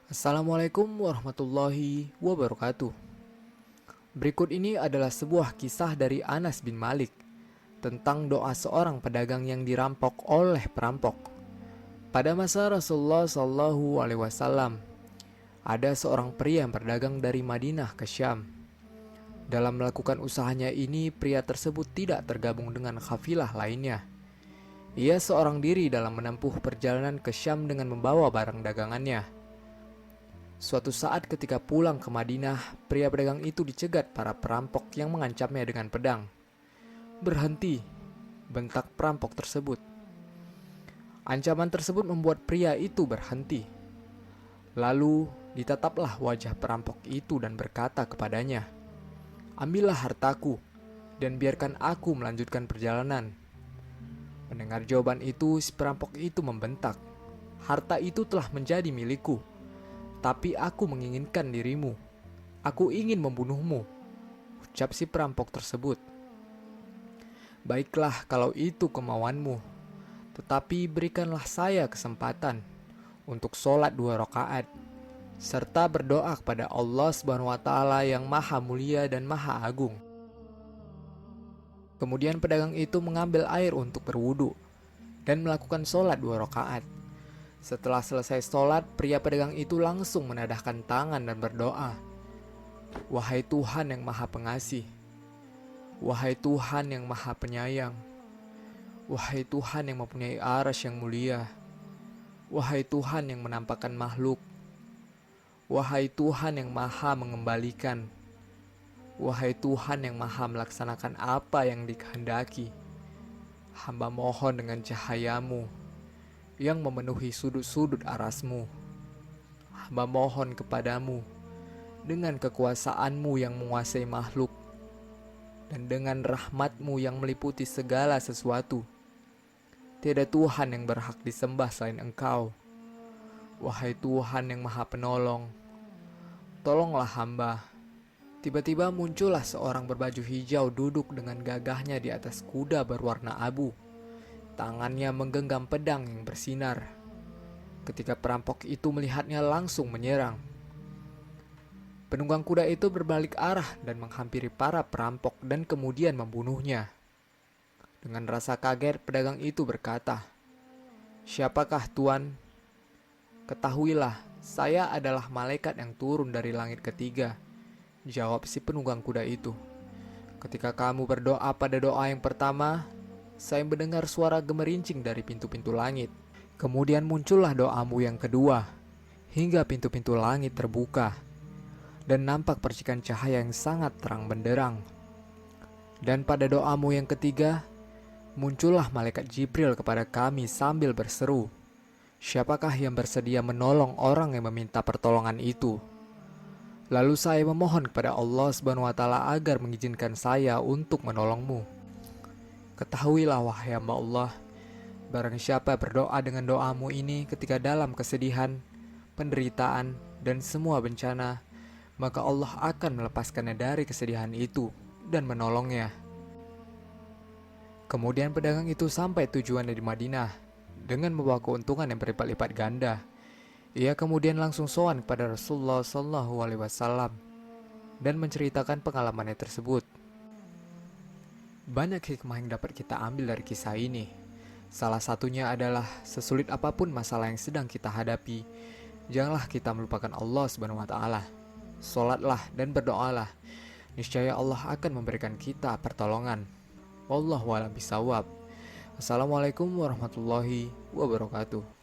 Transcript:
Assalamualaikum warahmatullahi wabarakatuh. Berikut ini adalah sebuah kisah dari Anas bin Malik tentang doa seorang pedagang yang dirampok oleh perampok. Pada masa Rasulullah Shallallahu Alaihi Wasallam, ada seorang pria yang berdagang dari Madinah ke Syam. Dalam melakukan usahanya ini, pria tersebut tidak tergabung dengan kafilah lainnya. Ia seorang diri dalam menempuh perjalanan ke Syam dengan membawa barang dagangannya. Suatu saat ketika pulang ke Madinah, pria pedagang itu dicegat para perampok yang mengancamnya dengan pedang. "Berhenti!" bentak perampok tersebut. Ancaman tersebut membuat pria itu berhenti. Lalu ditataplah wajah perampok itu dan berkata kepadanya, "Ambillah hartaku dan biarkan aku melanjutkan perjalanan." Mendengar jawaban itu, si perampok itu membentak, "Harta itu telah menjadi milikku. Tapi aku menginginkan dirimu. Aku ingin membunuhmu," ucap si perampok tersebut. "Baiklah kalau itu kemauanmu, tetapi berikanlah saya kesempatan untuk sholat 2 rakaat, serta berdoa kepada Allah SWT yang maha mulia dan maha agung." Kemudian pedagang itu mengambil air untuk berwudu dan melakukan sholat 2 rakaat. Setelah selesai sholat, pria pedagang itu langsung menadahkan tangan dan berdoa, "Wahai Tuhan yang maha pengasih, wahai Tuhan yang maha penyayang, wahai Tuhan yang mempunyai arsy yang mulia, wahai Tuhan yang menampakkan makhluk, wahai Tuhan yang maha mengembalikan, wahai Tuhan yang maha melaksanakan apa yang dikehendaki. Hamba mohon dengan cahayamu yang memenuhi sudut-sudut arasmu. Hamba mohon kepadamu dengan kekuasaanmu yang menguasai makhluk dan dengan rahmatmu yang meliputi segala sesuatu. Tiada Tuhan yang berhak disembah selain Engkau. Wahai Tuhan yang maha penolong, tolonglah hamba." Tiba-tiba muncullah seorang berbaju hijau duduk dengan gagahnya di atas kuda berwarna abu. Tangannya menggenggam pedang yang bersinar. Ketika perampok itu melihatnya, langsung menyerang. Penunggang kuda itu berbalik arah dan menghampiri para perampok dan kemudian membunuhnya. Dengan rasa kaget, pedagang itu berkata, "Siapakah Tuan?" "Ketahuilah, saya adalah malaikat yang turun dari langit ketiga," jawab si penunggang kuda itu. "Ketika kamu berdoa pada doa yang pertama, saya mendengar suara gemerincing dari pintu-pintu langit. Kemudian muncullah doamu yang kedua, hingga pintu-pintu langit terbuka, dan nampak percikan cahaya yang sangat terang benderang. Dan pada doamu yang ketiga, muncullah malaikat Jibril kepada kami sambil berseru, 'Siapakah yang bersedia menolong orang yang meminta pertolongan itu?' Lalu saya memohon kepada Allah SWT agar mengizinkan saya untuk menolongmu. Ketahuilah wahai hamba Allah, barang siapa berdoa dengan doamu ini ketika dalam kesedihan, penderitaan, dan semua bencana, maka Allah akan melepaskannya dari kesedihan itu dan menolongnya." Kemudian pedagang itu sampai tujuannya di Madinah dengan membawa keuntungan yang berlipat-lipat ganda. Ia kemudian langsung sowan kepada Rasulullah SAW dan menceritakan pengalamannya tersebut. Banyak hikmah yang dapat kita ambil dari kisah ini. Salah satunya adalah sesulit apapun masalah yang sedang kita hadapi, janganlah kita melupakan Allah SWT. Sholatlah dan berdoalah. Niscaya Allah akan memberikan kita pertolongan. Wallahu a'lam bishawab. Assalamualaikum warahmatullahi wabarakatuh.